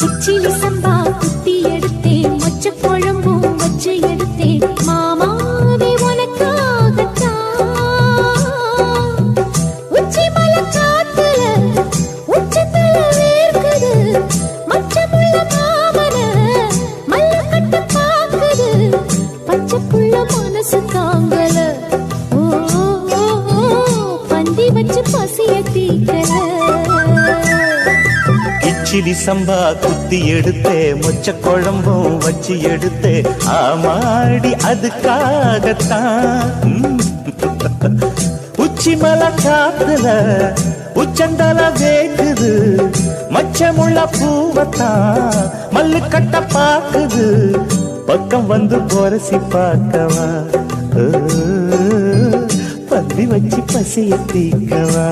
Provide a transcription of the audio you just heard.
கிச்சிலி சம்பா குத்தி எடுத்தேன், மொச்ச குழம்பும் வச்சு எடுத்தேன், மாமாவே உனக்காகத்தான். உச்சி மலை காத்துல உச்சத்துல வேர்க்குது, மச்சமுள்ள மாமன மல்ல கட்ட பாக்குது, பச்சைக்குள்ள மனசு தாங்கல. ஓ பந்தி வச்சு பசிய தீக்கல. கிச்சிலி சம்பா குத்தி எடுத்தே, மொச்ச குழம்பும் வச்சு எடுத்தே, ஆமாடி அதுக்காகத்தான். உச்சி மலை காத்துல உச்சந்தல வேக்குது, மச்சமுள்ள பூவத்தான் மல்லு கட்ட பாக்குது, பக்கம் வந்து பொரசி பார்க்கவா, பந்தி வச்சு பசிய தீக்கவா.